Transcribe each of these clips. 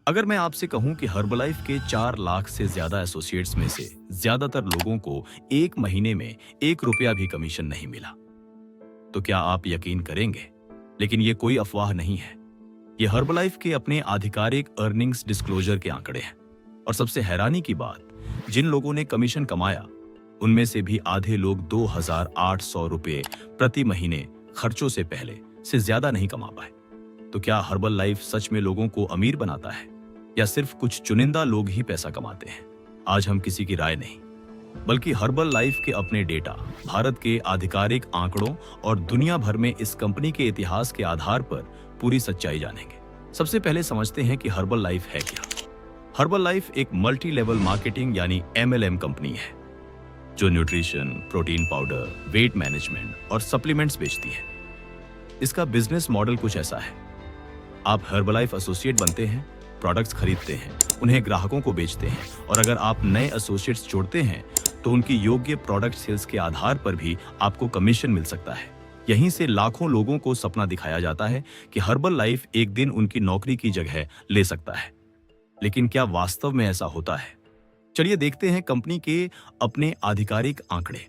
अगर मैं आपसे कहूं कि हर्बलाइफ के 4 लाख से ज्यादा एसोसिएट्स में से ज्यादातर लोगों को एक महीने में 1 रुपया भी कमीशन नहीं मिला, तो क्या आप यकीन करेंगे? लेकिन ये कोई अफवाह नहीं है। ये हर्बलाइफ के अपने आधिकारिक अर्निंग्स डिस्क्लोजर के आंकड़े हैं। और सबसे हैरानी की बात, जिन लोगों ने कमीशन कमाया उनमें से भी आधे लोग 2,800 रुपए प्रति महीने खर्चों से पहले से ज्यादा नहीं कमा पाए। तो क्या हर्बल लाइफ सच में लोगों को अमीर बनाता है या सिर्फ कुछ चुनिंदा लोग ही पैसा कमाते हैं? आज हम किसी की राय नहीं, बल्कि हर्बल लाइफ के अपने डेटा, भारत के आधिकारिक आंकड़ों और दुनिया भर में इस कंपनी के इतिहास के आधार पर पूरी सच्चाई जानेंगे। सबसे पहले समझते हैं कि हर्बल लाइफ है क्या। हर्बल लाइफ एक मल्टी लेवल मार्केटिंग यानी MLM कंपनी है जो nutrition, protein powder, weight management और सप्लीमेंट्स बेचती है। इसका बिजनेस मॉडल कुछ ऐसा है। आप हर्बलाइफ एसोसिएट बनते हैं, प्रोडक्ट्स खरीदते हैं, उन्हें ग्राहकों को बेचते हैं और अगर आप नए एसोसिएट्स जोड़ते हैं तो उनकी योग्य प्रोडक्ट सेल्स के आधार पर भी आपको कमीशन मिल सकता है। यहीं से लाखों लोगों को सपना दिखाया जाता है कि हर्बल लाइफ एक दिन उनकी नौकरी की जगह ले सकता है। लेकिन क्या वास्तव में ऐसा होता है? चलिए देखते हैं कंपनी के अपने आधिकारिक आंकड़े।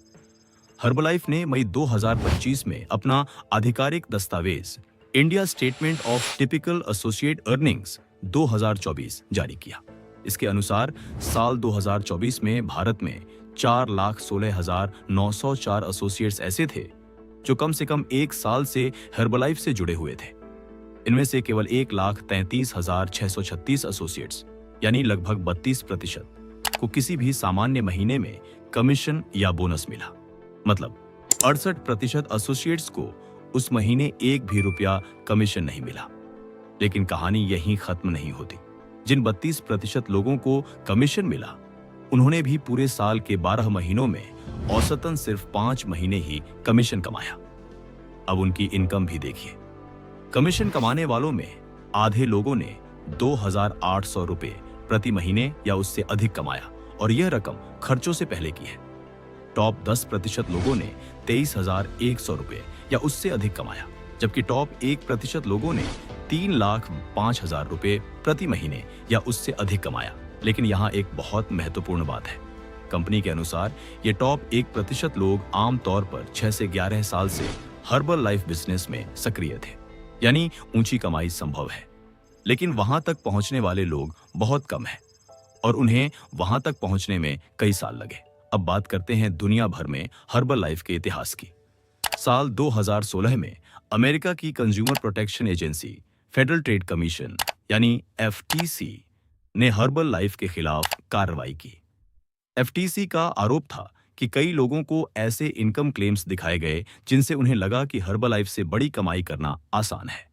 हर्बलाइफ ने मई 2025 में अपना आधिकारिक दस्तावेज India statement of typical associate earnings 2024 जारी किया। इसके अनुसार साल 2024 में भारत में 4,16,904 एसोसिएट्स ऐसे थे जो कम से कम एक साल से हर्बलाइफ से जुड़े हुए थे। इनमें से केवल 1,33,636 एसोसिएट्स यानी लगभग 32% को किसी भी सामान्य महीने में कमीशन या बोनस मिला। मतलब 68% एसोसिएट्स को उस महीने एक भी रुपया कमीशन नहीं मिला। लेकिन कहानी यहीं खत्म नहीं होती। जिन 32% लोगों को कमीशन मिला उन्होंने भी पूरे साल के 12 महीनों में औसतन सिर्फ 5 महीने ही कमीशन कमाया। अब उनकी इनकम भी देखिए। कमीशन कमाने वालों में आधे लोगों ने 2,800 रुपए प्रति महीने या उससे अधिक कमाया और यह रकम खर्चों से पहले की है। टॉप 10% लोगों ने 23,100 रुपए या उससे अधिक कमाया, जबकि टॉप 1% लोगों ने 3,05,000 रुपए प्रति महीने या उससे अधिक कमाया। लेकिन यहाँ एक बहुत महत्वपूर्ण बात है। कंपनी के अनुसार ये टॉप 1% लोग आमतौर पर 6 से 11 साल से हर्बल लाइफ बिजनेस में सक्रिय थे, यानी ऊंची कमाई संभव है। लेकिन वहां तक पहुंचने वाले लोग बहुत कम हैं और उन्हें वहां तक पहुंचने में कई साल लगे। अब बात करते हैं दुनिया भर में हर्बल लाइफ के इतिहास की। साल 2016 में अमेरिका की consumer protection agency federal trade commission यानी FTC ने हर्बल लाइफ के खिलाफ कार्रवाई की। FTC का आरोप था कि कई लोगों को ऐसे इनकम क्लेम्स दिखाए गए जिनसे उन्हें लगा कि हर्बल लाइफ से बड़ी कमाई करना आसान है,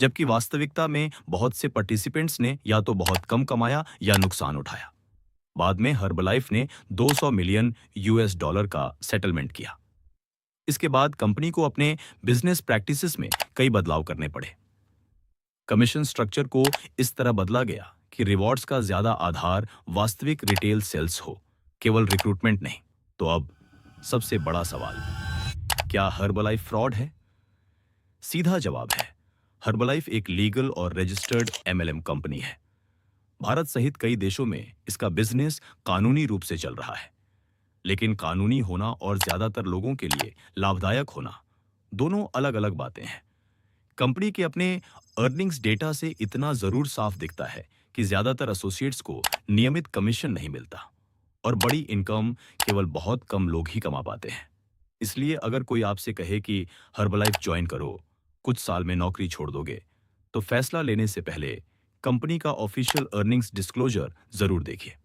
जबकि वास्तविकता में बहुत से पार्टिसिपेंट्स ने या तो बहुत कम कमाया या नुकसान उठाया। बाद में हर्बलाइफ ने $200 मिलियन का सेटलमेंट किया। इसके बाद कंपनी को अपने बिजनेस प्रैक्टिसेस में कई बदलाव करने पड़े। कमीशन स्ट्रक्चर को इस तरह बदला गया कि रिवॉर्ड्स का ज्यादा आधार वास्तविक रिटेल सेल्स हो, केवल रिक्रूटमेंट नहीं। तो अब सबसे बड़ा सवाल, क्या हर्बलाइफ फ्रॉड है? सीधा जवाब है, हर्बलाइफ एक लीगल और रजिस्टर्ड MLM कंपनी है। भारत सहित कई देशों में इसका बिजनेस कानूनी रूप से चल रहा है। लेकिन कानूनी होना और ज्यादातर लोगों के लिए लाभदायक होना दोनों अलग अलग बातें हैं। कंपनी के अपने अर्निंग्स डेटा से इतना जरूर साफ दिखता है कि ज्यादातर एसोसिएट्स को नियमित कमीशन नहीं मिलता और बड़ी इनकम केवल बहुत कम लोग ही कमा पाते हैं। इसलिए अगर कोई आपसे कहे कि हर्बलाइफ ज्वाइन करो, कुछ साल में नौकरी छोड़ दोगे, तो फैसला लेने से पहले कंपनी का ऑफिशियल अर्निंग्स डिस्क्लोजर जरूर देखिए।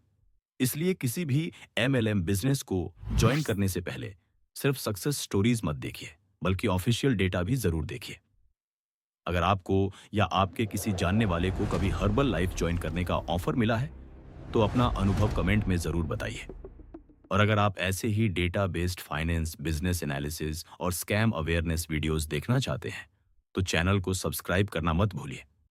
इसलिए किसी भी MLM बिजनेस को ज्वाइन करने से पहले सिर्फ सक्सेस स्टोरीज मत देखिए, बल्कि ऑफिशियल डेटा भी जरूर देखिए। अगर आपको या आपके किसी जानने वाले को कभी हर्बल लाइफ ज्वाइन करने का ऑफर मिला है तो अपना अनुभव कमेंट में जरूर बताइए। और अगर आप ऐसे ही data based finance, business analysis और स्कैम अवेयरनेस वीडियोस देखना चाहते हैं तो चैनल को सब्सक्राइब करना मत भूलिए।